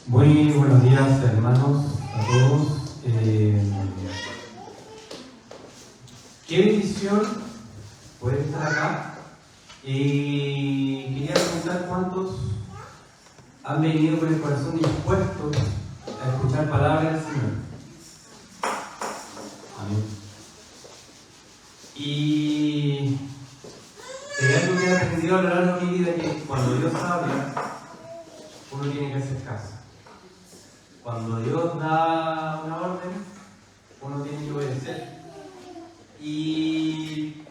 Muy buenos días, hermanos, a todos. Qué bendición poder estar acá. Quería preguntar cuántos han venido con el corazón dispuesto a escuchar palabras del Señor. Amén. Y hay algo que he aprendido a lo largo de mi vida, que cuando Dios habla, uno tiene que hacer caso. Cuando Dios da una orden, uno tiene que obedecer. Y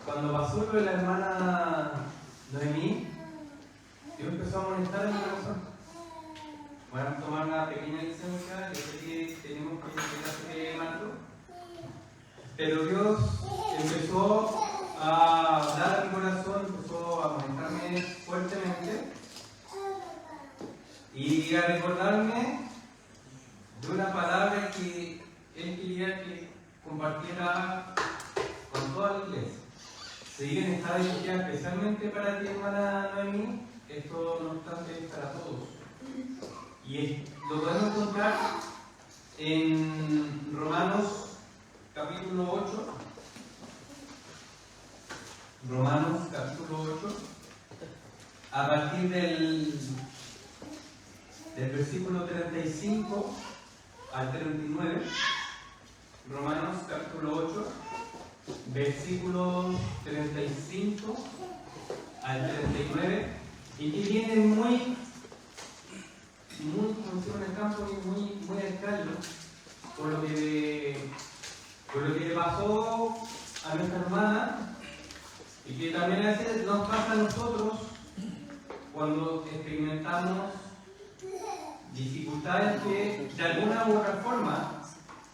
cuando pasó lo de la hermana Noemí, Dios empezó a molestar en mi corazón. Voy a tomar una pequeña licencia, yo sé que tenemos que Marco, pero Dios empezó a hablar a mi corazón, empezó a molestarme fuertemente y a recordarme de una palabra que Él quería que compartiera con toda la iglesia. Si bien está dirigida especialmente para ti, hermana Noemí, esto no obstante es para todos. Y lo podemos encontrar en Romanos capítulo 8. Romanos capítulo 8, a partir del versículo 35 al 39. Romanos capítulo 8, versículos 35 al 39, y que viene muy como decimos en el campo, muy extraño por lo que le pasó a nuestra hermana, y que también a veces nos pasa a nosotros cuando experimentamos dificultades que de alguna u otra forma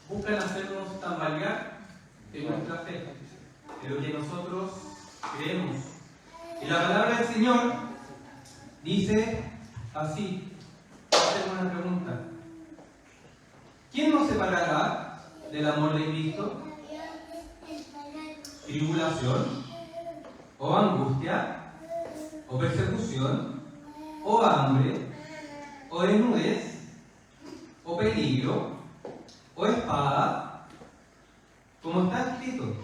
buscan hacernos tambalear en nuestra fe, en lo que nosotros creemos. Y la palabra del Señor dice así, hace una pregunta: ¿quién nos separará del amor de Cristo? ¿Tribulación? ¿O angustia? ¿O persecución? ¿O hambre? ¿O desnudez? ¿O peligro? ¿O espada? Como está escrito: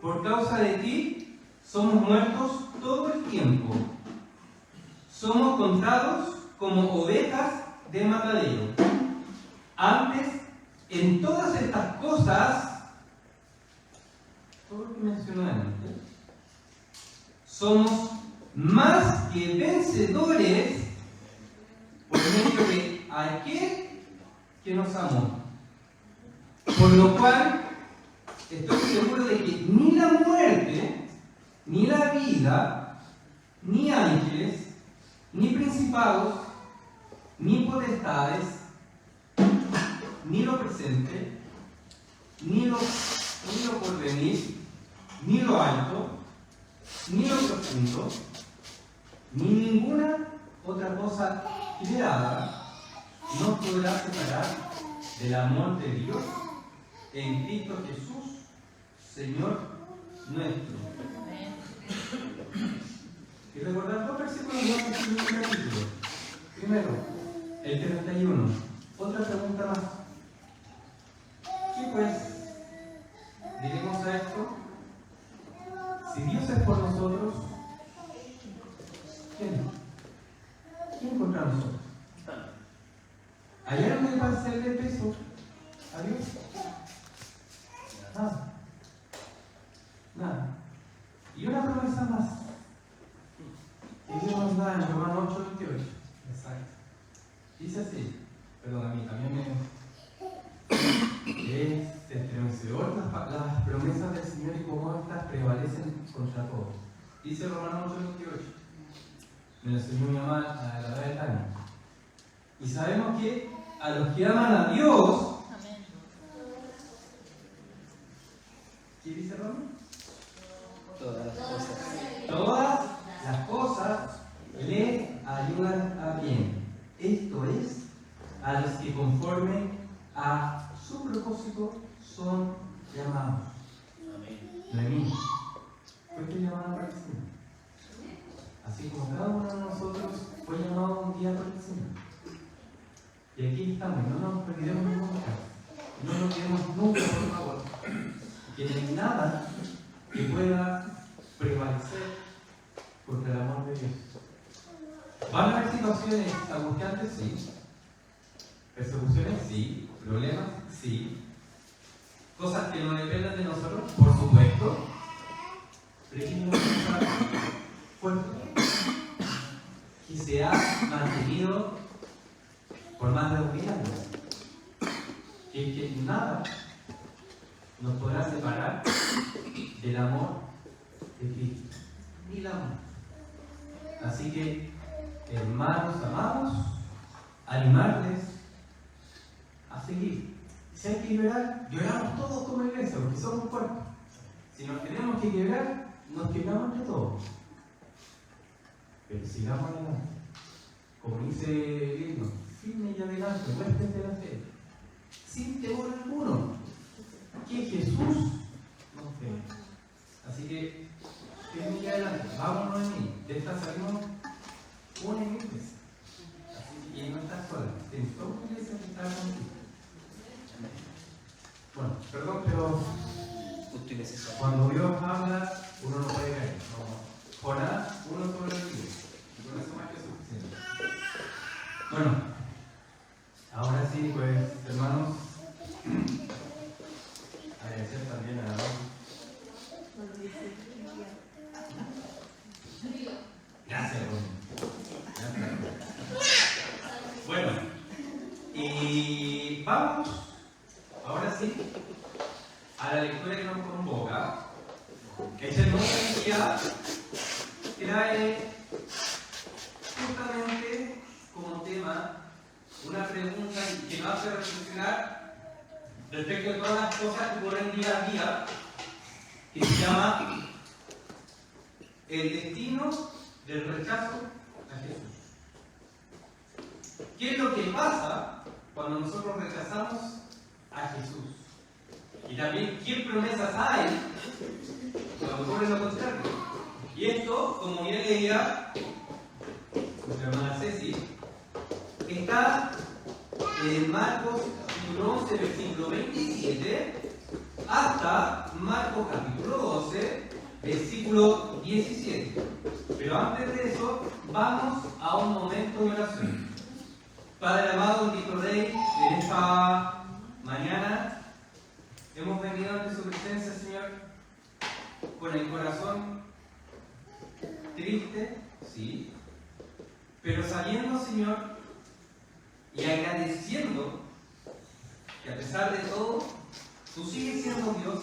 por causa de ti somos muertos todo el tiempo, somos contados como ovejas de matadero. Antes, en todas estas cosas, todo lo que mencioné antes, somos más que vencedores por medio de aquel que nos amó. Por lo cual, estoy seguro de que ni la muerte, ni la vida, ni ángeles, ni principados, ni potestades, ni lo presente, ni lo porvenir, ni lo alto, ni lo profundo, ni ninguna otra cosa creada nos podrá separar del amor de Dios en Cristo Jesús, Señor nuestro. Y recordar dos versículos más del capítulo. Primero, el 31. Otra pregunta más. ¿Qué pues diremos a esto? Si Dios es por nosotros, ¿quién contra nosotros? ¿Hay algo que va a hacerle peso a Dios? Nada. Y una promesa más que Dios nos da en Romanos 8:28. Exacto. Dice así, perdón, a mí también es estremecedor las promesas del Señor y cómo estas prevalecen contra todos. Dice Romanos 8:28. Me lo enseñó mi mamá a la edad de año. Y sabemos que a los que aman a Dios, ¿qué dice Romano? Todas las cosas. Todas las cosas le ayudan a bien. Esto es, a los que conforme a su propósito son llamados. Amén. ¿Fuiste llamado para el Señor? Así como cada uno de nosotros fue llamado un día por el Señor. Y aquí estamos, no nos olvidemos nunca. No nos olvidemos nunca, por favor, que no hay nada que pueda prevalecer contra el amor de Dios. Van a haber situaciones angustiantes, sí. Persecuciones, sí. Problemas, sí. Cosas que no dependen de nosotros, por supuesto. Pero es que no es una cosa fuerte que se ha mantenido por más de 2000 años. Y que nada nos podrá separar del amor de Cristo. Ni el amor. Así que, hermanos amados, animarles a seguir. Si hay que llorar, lloramos todos como iglesia, porque somos cuerpos. Si nos tenemos que quebrar, nos quebramos entre todos. Pero sigamos adelante. Como dice el himno, firme y adelante, muéstrate la fe. Sin temor alguno. Que Jesús nos ve. Así que, firme y adelante, vámonos en mí. De esta salimos una iglesia. Así que no estás sola. Tienes toda una iglesia que está contigo. Bueno, perdón, pero cuando Dios habla, uno no puede caer. No. Jonás, uno sobrevive. Y con eso más que suficiente. Bueno, ahora sí, pues, hermanos, agradecer también a gracias, bueno, y vamos ahora sí a la lectura que nos convoca. El sermón de hoy día trae justamente como tema una pregunta que nos hace reflexionar respecto a todas las cosas que ocurren día a día, que se llama el destino del rechazo a Jesús. ¿Qué es lo que pasa cuando nosotros rechazamos a Jesús? Y también, ¿qué promesas hay cuando ocurre lo contrario? Y esto, como bien leía nuestra hermana Ceci, está en Marcos capítulo 11, versículo 27, hasta Marcos capítulo 12, versículo 17. Pero antes de eso, vamos a un momento de oración. Padre amado, bendito Rey, en esta mañana hemos venido ante su presencia, Señor, con el corazón triste, sí, pero sabiendo, Señor, y agradeciendo que a pesar de todo, tú sigues siendo Dios,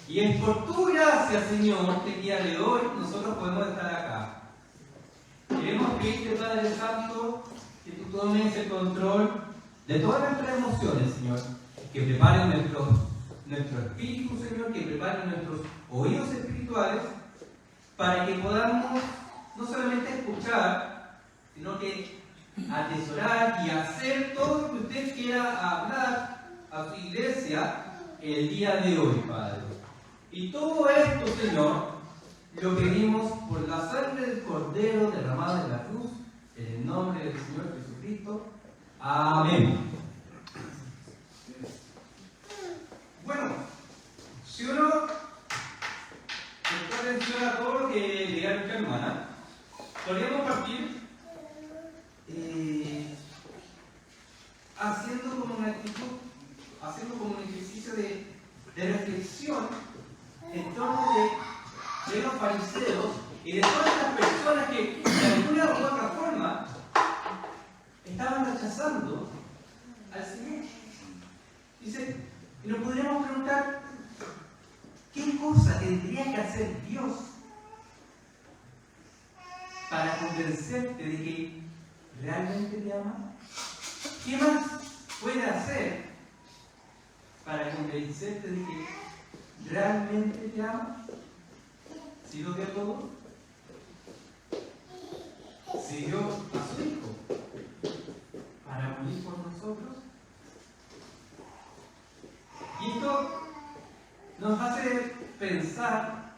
y es por tu gracia, Señor, que el día de hoy nosotros podemos estar acá. Queremos pedirte, Padre Santo, que tú tomes el control de todas nuestras emociones, Señor, que preparen nuestro espíritu, Señor, que preparen nuestros oídos espirituales, para que podamos no solamente escuchar, sino que atesorar y hacer todo lo que usted quiera hablar a su iglesia el día de hoy, Padre. Y todo esto, Señor, lo pedimos por la sangre del Cordero derramada en la cruz, en el nombre del Señor Jesucristo. Amén. Bueno, si uno presta atención a todo lo que diga nuestra hermana, podríamos partir haciendo como una actitud, haciendo como un ejercicio de reflexión en torno de los fariseos y de todas las personas que de alguna u otra forma estaban rechazando al Señor. Dice, y nos podríamos preguntar, ¿qué cosa tendría que hacer Dios para convencerte de que realmente te ama? ¿Qué más puede hacer para convencerte de que realmente te ama? ¿Si lo dio todo? ¿Si dio a su Hijo para morir por nosotros? Y esto nos hace pensar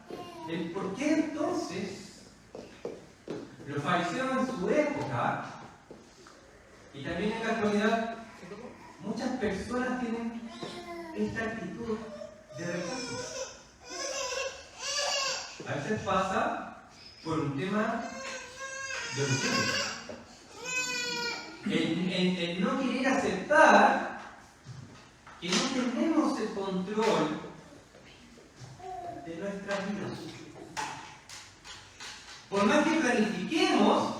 en por qué entonces los fariseos en su época Y también en la actualidad, muchas personas tienen esta actitud de rechazo. A veces pasa por un tema de orgullo. El no querer aceptar que no tenemos el control de nuestra vida. Por más que planifiquemos,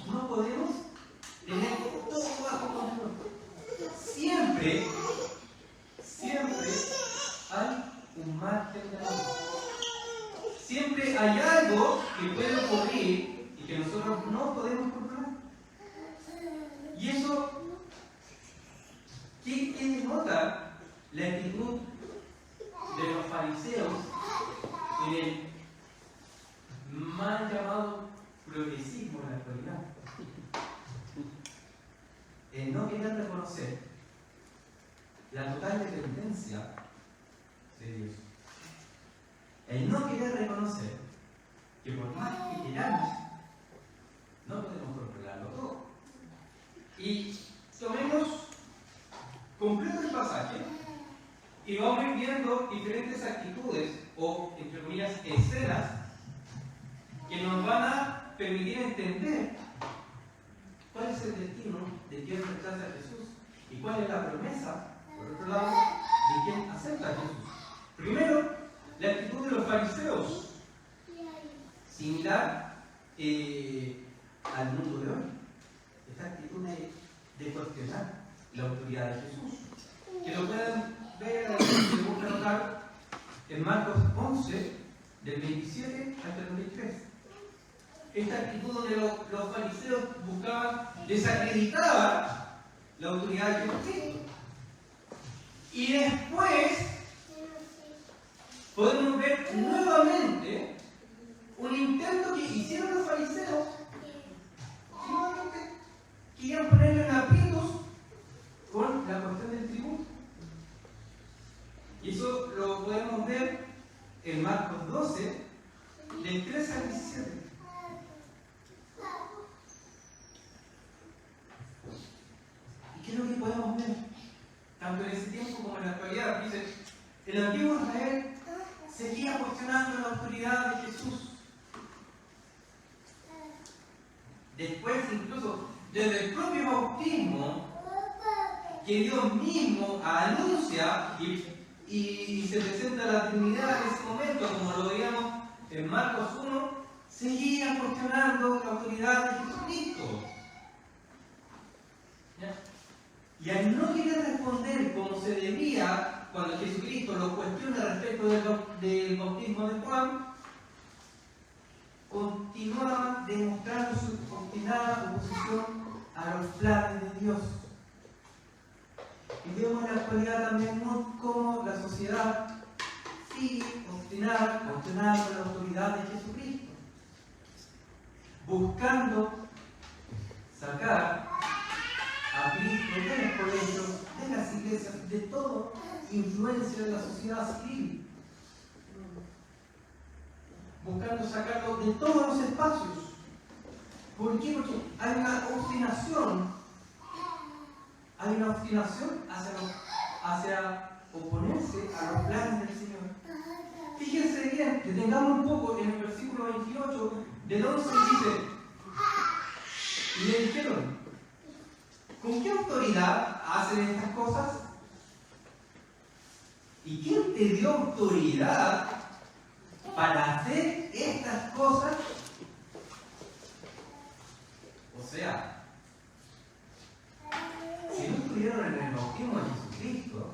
no podemos tener todo bajo control. Siempre hay un margen de error. Siempre hay algo que puede ocurrir y que nosotros no podemos controlar. Y eso, ¿qué denota la actitud de los fariseos en el mal llamado progresismo en la actualidad? El no querer reconocer la total dependencia de Dios. El no querer reconocer que por más que queramos, no podemos controlarlo todo. Y tomemos completo el pasaje y vamos a ir viendo diferentes actitudes o, entre comillas, escenas que nos van a permitir entender cuál es el destino de quien rechaza a Jesús y cuál es la promesa, por otro lado, de quien acepta a Jesús. Primero, la actitud de los fariseos, similar al mundo de hoy. Esta actitud de cuestionar la autoridad de Jesús. Que lo pueden ver, si buscan notar, en Marcos 11, del 27 hasta el 23. Esta actitud donde los fariseos buscaban desacreditar la autoridad de Jesucristo. Y después podemos ver nuevamente un intento que hicieron los fariseos. Nuevamente querían ponerle en aprietos con la cuestión del tributo. Y eso lo podemos ver en Marcos 12, del 13 al 17. ¿Y qué es lo que podemos ver? Tanto en ese tiempo como en la actualidad. Dice, el antiguo Israel seguía cuestionando la autoridad de Jesús. Después, incluso, desde el propio bautismo, que Dios mismo anuncia y se presenta la Trinidad en ese momento, como lo veíamos en Marcos 1, seguía cuestionando la autoridad de Jesucristo. ¿Ya? Y al no querer responder como se debía cuando Jesucristo lo cuestiona respecto del bautismo de Juan, continuaban demostrando su obstinada oposición a los planes de Dios. Y vemos en la actualidad también cómo la sociedad sigue obstinada, cuestionando la autoridad de Jesucristo, buscando sacar a Cristo de los colegios, de las iglesias, de toda influencia de la sociedad civil, buscando sacarlo de todos los espacios. ¿Por qué? Porque hay una obstinación hacia oponerse a los planes del Señor. Fíjense bien, detengamos un poco en el versículo 28, del 11 dice, y le dijeron, ¿con qué autoridad hacen estas cosas? ¿Y quién te dio autoridad para hacer estas cosas? O sea, si no estuvieron en el bautismo de Jesucristo,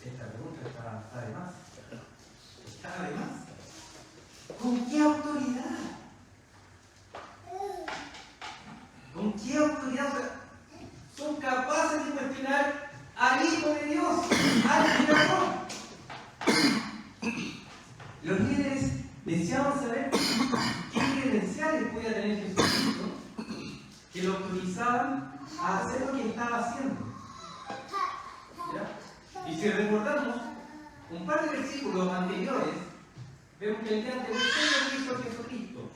esta pregunta está de más. Está de más. ¿Con qué autoridad? ¿Con qué autoridad? O sea, son capaces de cuestionar al Hijo de Dios, al Creador. Los líderes deseaban saber qué credenciales podía tener Jesucristo que lo autorizaban a hacer lo que estaba haciendo. ¿Ya? Y si recordamos un par de versículos anteriores, vemos que el día anterior todo lo hizo Jesucristo.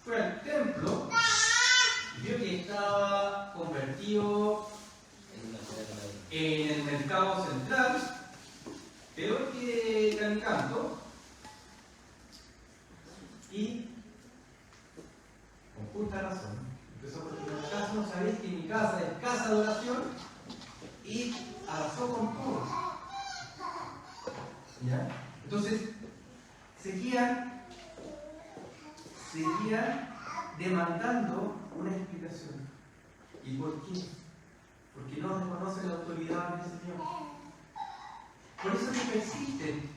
fue al templo y vio que estaba convertido en el mercado central, peor que Canicanto, y con justa razón empezó por decir: ¿acaso no sabéis que mi casa es casa de oración? Y arrasó con todo. ¿Ya? Entonces, seguían demandando una explicación. ¿Y por qué? Porque no reconocen la autoridad del Señor. Por eso que persisten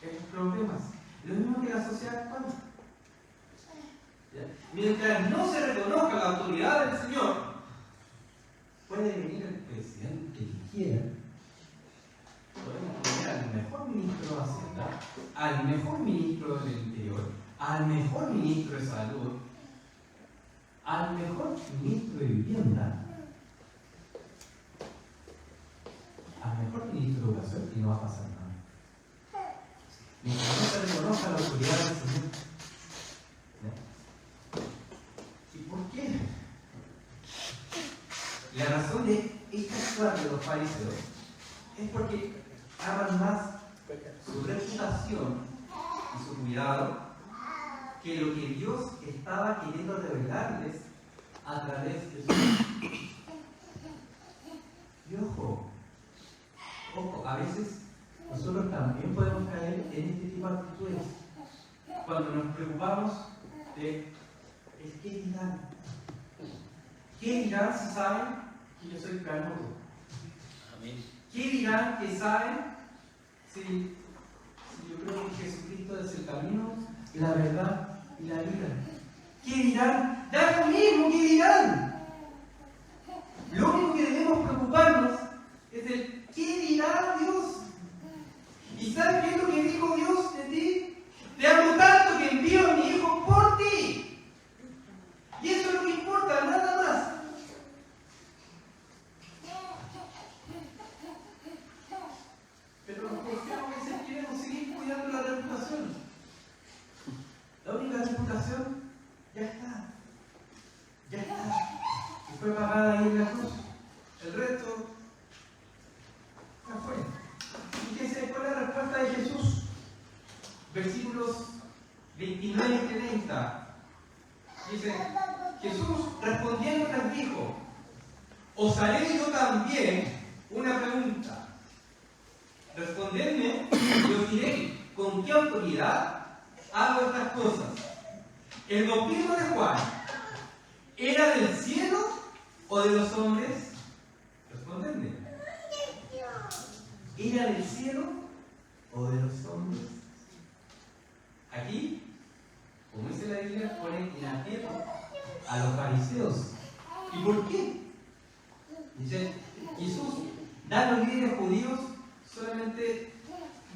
estos problemas. Lo mismo que la sociedad actual. ¿Ya? Mientras no se reconozca la autoridad del Señor, puede venir el presidente que quiera. Podemos poner al mejor ministro de Hacienda, al mejor ministro del Interior, al mejor ministro de Salud, al mejor ministro de Vivienda, al mejor ministro de Educación, y no va a pasar nada. Mientras no se reconozca la autoridad del Señor. ¿Y por qué? La razón de esta actuar de los fariseos es porque aman más su reputación y su cuidado que lo que Dios estaba queriendo revelarles a través de su. Y ojo, a veces nosotros también podemos caer en este tipo de actitudes cuando nos preocupamos de el qué dirán. ¿Qué dirán si saben que yo soy calmoso? ¿Qué dirán que saben si yo creo que Jesucristo es el camino, la verdad y la vida? ¿Qué dirán? Da lo mismo, ¿qué dirán? Lo único que debemos preocuparnos es el ¿qué dirá Dios? ¿Y sabes qué es lo que dijo Dios de ti? Te amo tanto que envío a mi Hijo por ti. Y eso es lo que importa, nada más. Pero ¿por qué a veces queremos seguir cuidando la reputación? La única reputación ya está. Ya está. Y fue pagada ahí en la cruz. El resto ya fue. Fíjense cuál es la respuesta de Jesús. Versículos 29 y 30. Dice: Jesús respondiendo les dijo: os haré yo también una pregunta. Respondedme y os diré con qué autoridad hago estas cosas. ¿El bautismo de Juan era del cielo o de los hombres? Respondedme. ¿Era del cielo o de los hombres? Aquí, como dice la Biblia, pone en aprieto a los fariseos. ¿Y por qué? Dice: Jesús da a los líderes judíos solamente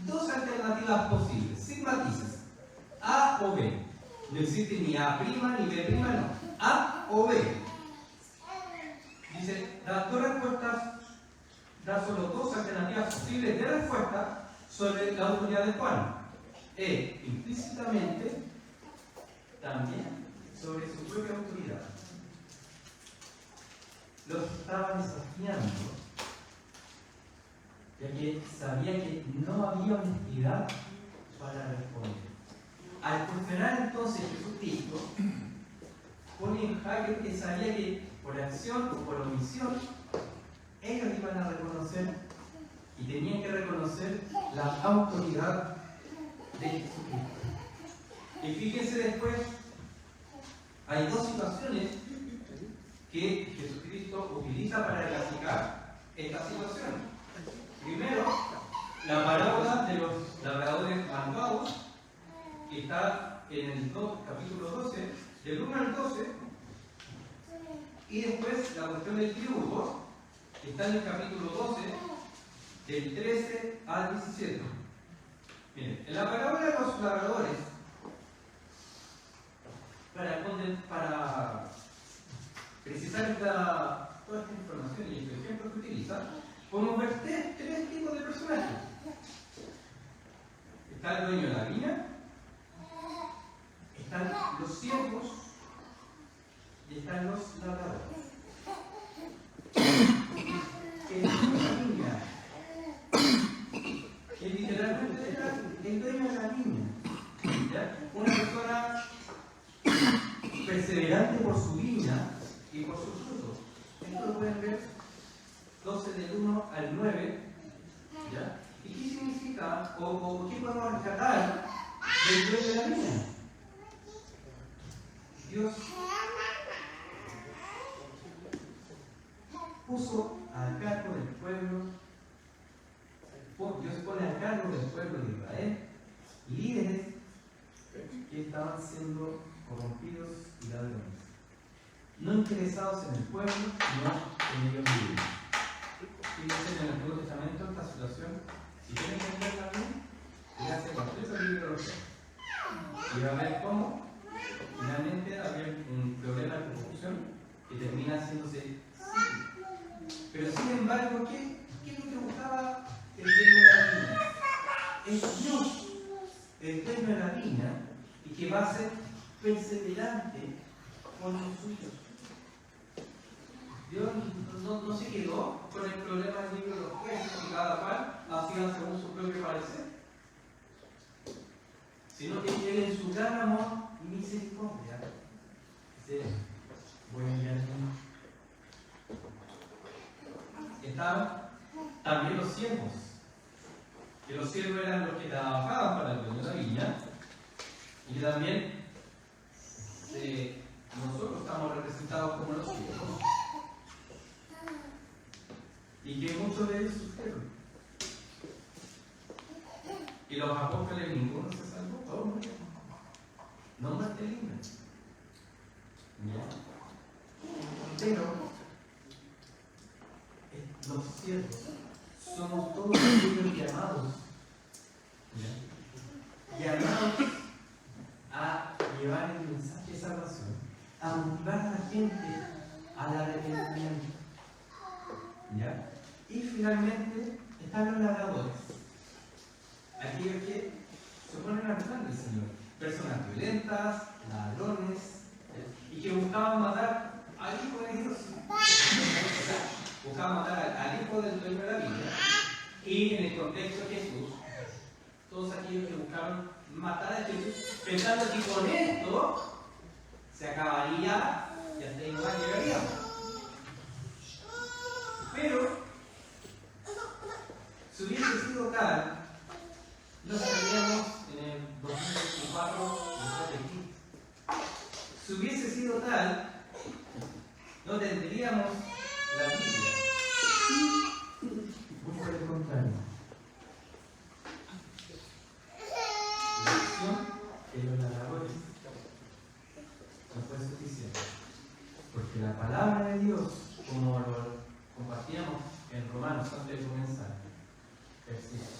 dos alternativas posibles, sin matices: A o B. No existe ni A' ni B', no. A o B. Dice, da dos respuestas, da solo dos alternativas posibles de respuesta sobre la autoridad de Juan. Implícitamente, también sobre su propia autoridad. Los estaba desafiando, ya que sabía que no había honestidad para responder. Al cuestionar entonces Jesucristo, pone en jaque que sabía que por acción o por omisión ellos iban a reconocer y tenían que reconocer la autoridad de Jesucristo. Y fíjense después, hay dos situaciones que Jesucristo utiliza para clasificar esta situación. Primero, la parábola de los labradores malvados, que está en el capítulo 12, del 1 al 12, y después la cuestión del tributo, que está en el capítulo 12, del 13 al 17. Miren, en la parábola de los labradores, para precisar toda esta información y este ejemplo que utiliza, podemos ver tres tipos de personajes. Está el dueño de la viña, están los siervos están los labradores. El dueño de la viña, que literalmente era el dueño de la viña. ¿Ya? Una persona perseverante por su viña y por sus frutos. Esto lo pueden ver 12 del 1 al 9. ¿Ya? ¿Y qué significa o qué podemos rescatar del dueño de la viña? Dios puso a cargo del pueblo, Dios pone a cargo del pueblo de Israel líderes que estaban siendo corrompidos y ladrones, no interesados en el pueblo, sino en ellos mismos. Fíjense en el Antiguo Testamento esta situación, si quieren entenderla bien, léanse completo el libro de los Jueces. Y va a ver cómo finalmente había un problema de corrupción que termina haciéndose cíclico. Pero sin embargo, ¿qué es lo que buscaba el dueño de la viña? Es Dios, el dueño de la viña, y que va a ser perseverante con los suyos. Dios no se quedó con el problema del libro de los jueces, que cada cual hacía según su propio parecer, sino que Él en su gran amor y misericordia dice: voy a enviarme. Estaban también los siervos, que los siervos eran los que trabajaban para el dueño de la viña, y que también nosotros estamos representados como los siervos, y que muchos de ellos sufrieron. Y los apóstoles, ninguno se salvó, todos murieron. No muerte libre. Pero los siervos somos todos aquellos llamados a llevar el mensaje de salvación, a motivar a la gente al arrepentimiento. ¿Ya? Y finalmente están los labradores, aquellos que se oponen al plan del Señor, personas violentas, ladrones, y que buscaban matar al Hijo de Dios. O sea, buscaban matar al Hijo del dueño de la vida, y en el contexto de Jesús, todos aquellos que buscaron matar a Jesús, pensando que con esto se acabaría y hasta igual llegaríamos. Pero, si hubiese sido tal, no estaríamos en el 2024 después de Cristo. Si hubiese sido tal, no tendríamos la Biblia. Muy por el contrario. La acción de los labradores no fue suficiente. Porque la palabra de Dios, como lo compartíamos en Romanos antes de comenzar, persiste.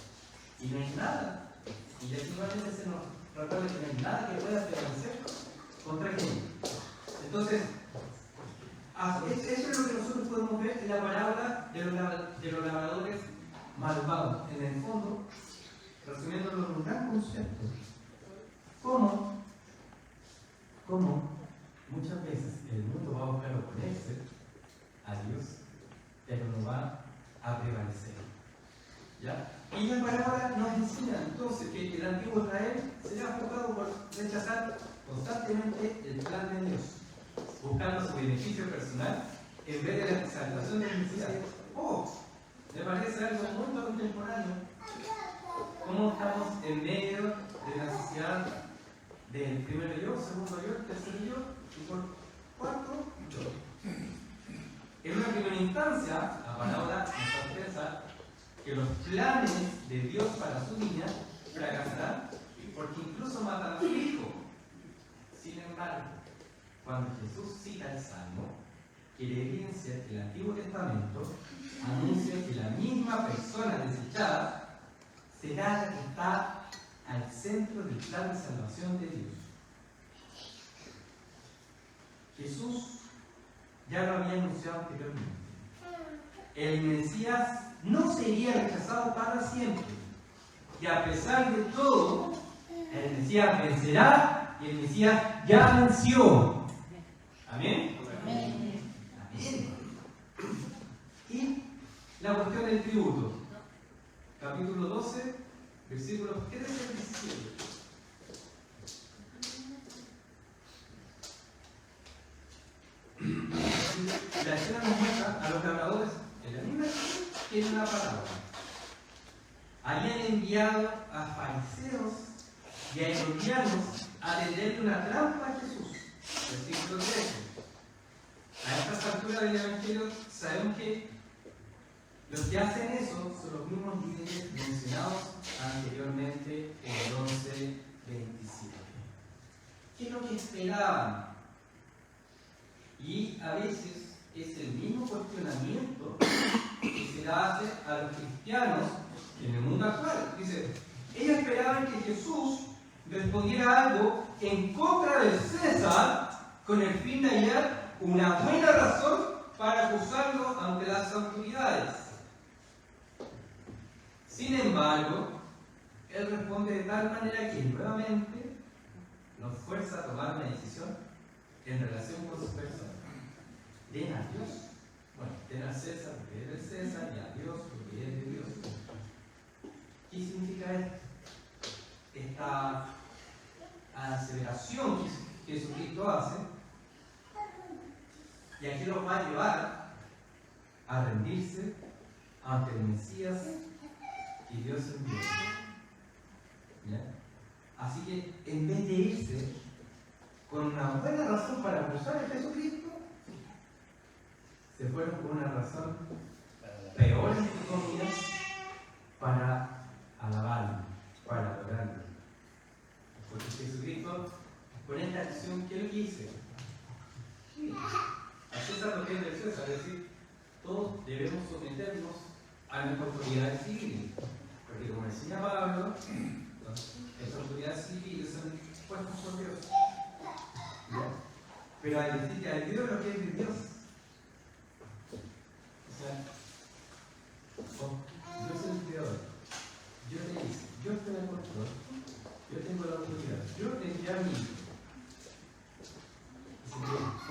Y no hay nada, y definitivamente se nos recuerda que no hay nada que pueda prevalecer contra quién. Entonces, eso es lo que nosotros podemos ver en la parábola de los labradores malvados. En el fondo, resumiéndolo en un gran concepto, cómo muchas veces el mundo va a buscar oponerse a Dios, pero no va a prevalecer. ¿Ya? Y la parábola nos enseña entonces que el antiguo Israel será juzgado por rechazar constantemente el plan de Dios, buscando su beneficio personal en vez de la exaltación de la necesidad. Me parece algo muy contemporáneo. ¿Cómo estamos en medio de la necesidad del primero yo, segundo yo, tercero yo y por cuarto yo? En una primera instancia, la parábola nos hace pensar que los planes de Dios para su viña fracasarán porque incluso matan a su hijo. Sin embargo, cuando Jesús cita el Salmo, que la evidencia que el Antiguo Testamento anuncia que la misma persona desechada será la que está al centro del plan de salvación de Dios. Jesús ya lo había anunciado anteriormente. El Mesías no sería rechazado para siempre. Y a pesar de todo, el Mesías vencerá y el Mesías ya venció. ¿Amén? capítulo 12, versículos 13 al 17. La escena nos muestra a los labradores en la misma escena que en una parábola. Habían enviado a fariseos y a herodianos a tenderle una trampa a Jesús. Versículo 13. A estas alturas del Evangelio sabemos que los que hacen eso son los mismos líderes mencionados anteriormente en el 11:27. ¿Qué es lo que esperaban? Y a veces es el mismo cuestionamiento que se le hace a los cristianos en el mundo actual. Dice, ellos esperaban que Jesús respondiera algo en contra de César con el fin de hallar una buena razón para acusarlo ante las autoridades. Sin embargo, él responde de tal manera que nuevamente nos fuerza a tomar una decisión en relación con su persona. Den a Dios, bueno, den a César lo que es de César y a Dios lo que es de Dios. ¿Qué significa esto? Esta aseveración que Jesucristo hace, y aquí los va a llevar a rendirse ante el Mesías que Dios envió. ¿Ya? Así que en vez de irse con una buena razón para acusar a Jesucristo, se fueron por una razón peor, entre comillas, para alabarlo, para adorarlo. Porque Jesucristo, con esta acción, ¿qué le dice? Sí, a César lo que es del César, es decir, todos debemos someternos a nuestra autoridad civil. Porque como enseña Pablo, las autoridades civiles son puestas por Dios. ¿Ya? Pero al decir que al Dios lo que es de Dios, o sea, yo soy el creador, yo te hice, yo estoy en el control, yo tengo la autoridad, yo te envié a mí.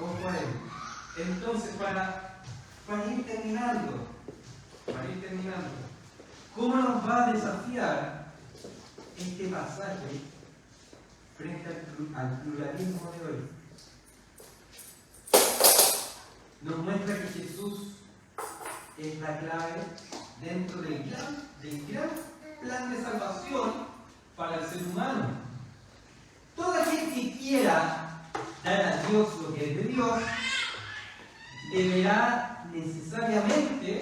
Ojo a él. Entonces, para ir terminando, ¿cómo nos va a desafiar este pasaje frente al pluralismo de hoy? Nos muestra que Jesús es la clave dentro del gran plan de salvación para el ser humano. Todo aquel que quiera dar a Dios lo que es de Dios deberá necesariamente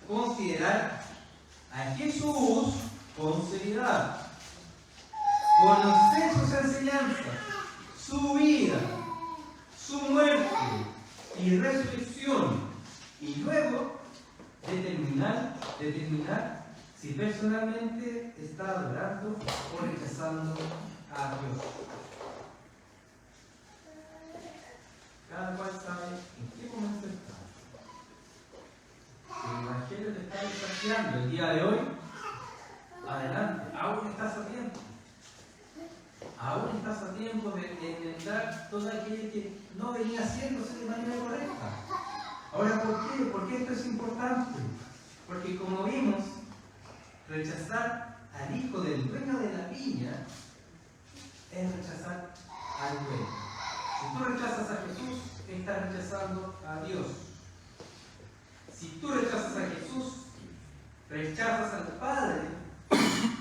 considerar a Jesús con seriedad, conocer sus enseñanzas, su vida, su muerte y resurrección, y luego determinar si personalmente está adorando o rechazando a Dios. Cada cual sabe en qué momento está. Si el Evangelio te está desafiando el día de hoy, adelante, aún estás a tiempo. Aún estás a tiempo de enmendar todo aquello que no venía haciéndose de manera correcta. Ahora, ¿por qué? Porque esto es importante. Porque como vimos, rechazar al hijo del dueño de la viña es rechazar al dueño. Si tú rechazas a Jesús, estás rechazando a Dios. Si tú rechazas a Jesús, rechazas al Padre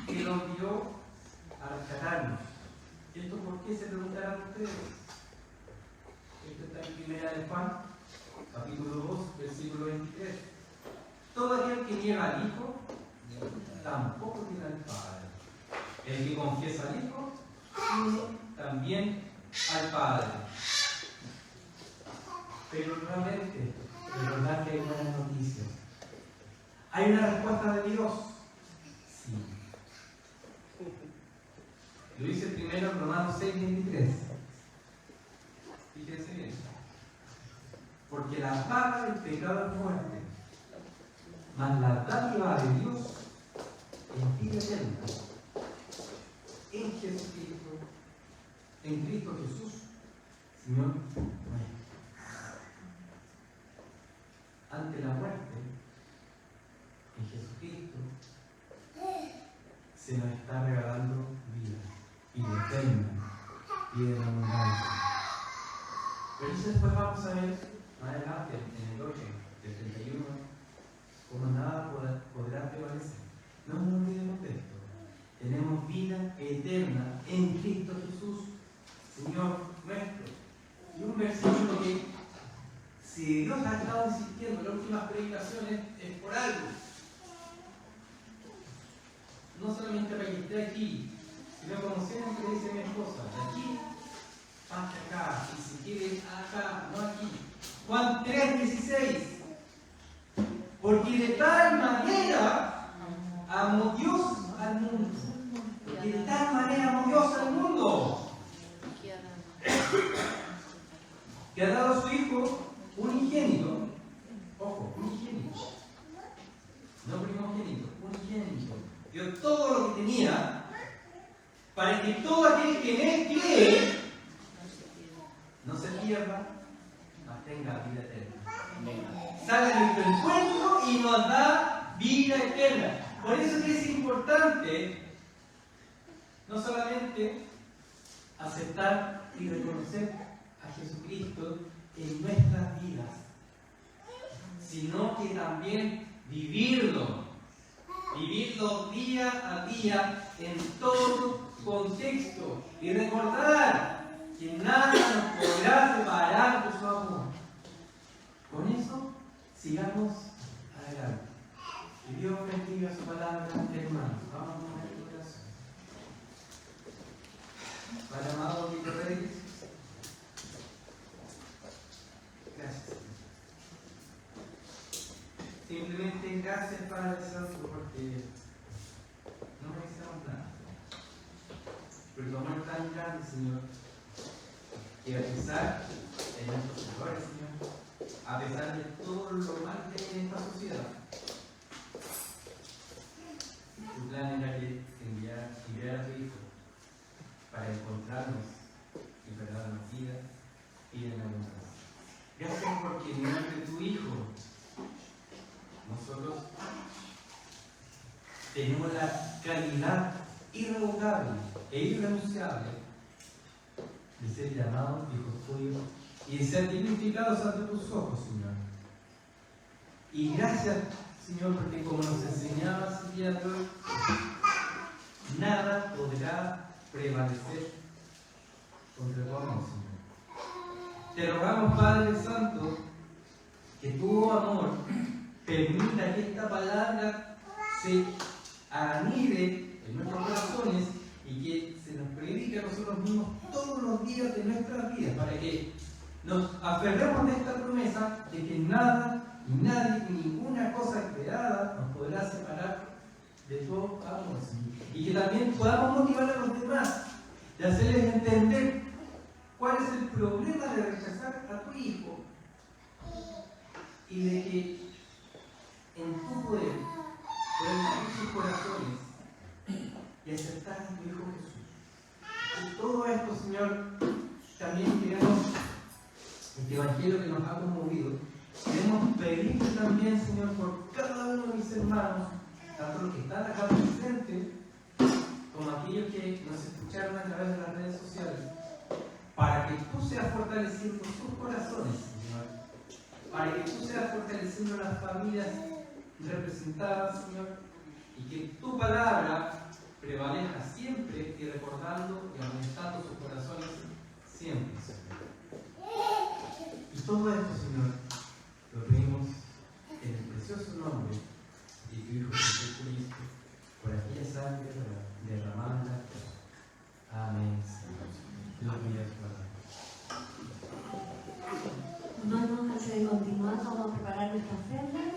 que lo envió a rescatarnos. ¿Y esto por qué se preguntarán ustedes? Esto está en Primera de Juan, capítulo 2, versículo 23. Todo aquel que niega al Hijo, tampoco tiene al Padre. El que confiesa al Hijo, tiene también al Padre. Pero nuevamente, recordad que hay buenas noticias. ¿Hay una respuesta de Dios? Sí. Lo dice primero en Romanos 6:23. Fíjense bien. Porque la paga del pecado es muerte, mas la dádiva de Dios es vida eterna en Jesucristo, en Cristo Jesús, Señor nuestro. Ante la muerte, en Jesucristo, se nos está regalando vida eterna, vida en abundancia. Pero eso después vamos a ver más adelante, en el 8, del 31, como nada podrá prevalecer. No nos olvidemos de esto. Tenemos vida eterna en Cristo Jesús, Señor nuestro. Y un versículo que, si Dios ha estado insistiendo en las últimas predicaciones, es por algo. No solamente para que esté aquí, sino como siempre dice mi esposa, de aquí hasta acá, y si quieres acá, no aquí. Juan 3:16. Porque de tal manera amó Dios al mundo. Porque de tal manera amó Dios al mundo, que ha dado a su Hijo unigénito. Ojo, unigénito. No primogénito, unigénito. Dio todo lo que tenía para que todo aquel que en Él cree no se pierda, mas tenga vida eterna. Sale a nuestro encuentro y nos da vida eterna. Por eso es que es importante no solamente aceptar y reconocer a Jesucristo en nuestras vidas, sino que también vivirlo día a día en todo contexto y recordar que nada nos podrá separar de su amor. Con eso, sigamos adelante. Que Dios bendiga su palabra, hermanos. Vamos a poner el corazón. Padre amado, Cristo Reyes, gracias. Simplemente gracias, Padre Santo, porque no merecemos nada. Pero tu amor es tan grande, Señor, que a pesar de nuestros errores, Señor, a pesar de todo lo mal que hay en esta sociedad, tu plan era que enviara a tu Hijo para encontrarnos y para darnos vida y en abundancia. Gracias porque en nombre de tu Hijo nosotros tenemos la calidad irrevocable e irrenunciable de ser llamados hijos tuyos y de ser dignificados ante tus ojos, Señor. Y gracias, Señor, porque como nos enseñabas el día de hoy, nada podrá prevalecer contra tu amor, Señor. Te rogamos, Padre Santo, que tu amor permita que esta palabra se anide en nuestros corazones y que se nos predique a nosotros mismos todos los días de nuestras vidas, para que nos aferremos de esta promesa de que nada, ni nadie, ni ninguna cosa creada nos podrá separar de tu amor, Señor. Y que también podamos motivar a los demás, de hacerles entender cuál es el problema de rechazar a tu Hijo y de que en tu poder pueden abrir sus corazones y aceptar a tu Hijo Jesús. Y todo esto, Señor, también queremos, este Evangelio que nos ha conmovido, queremos pedirte también, Señor, por cada uno de mis hermanos, tanto los que están acá presentes, como aquellos que nos escucharon a través de las redes sociales, para que tú seas fortaleciendo sus corazones, Señor, para que tú seas fortaleciendo las familias representadas, Señor, y que tu palabra prevalezca siempre y recordando y aumentando sus corazones siempre, Señor. Y todo esto, Señor, lo pedimos en el precioso nombre de tu Hijo Jesucristo, por aquella sangre derramada en la cruz. Amén, Señor. Dios mío, Hermanos, antes de continuar, vamos a preparar nuestra ofrenda.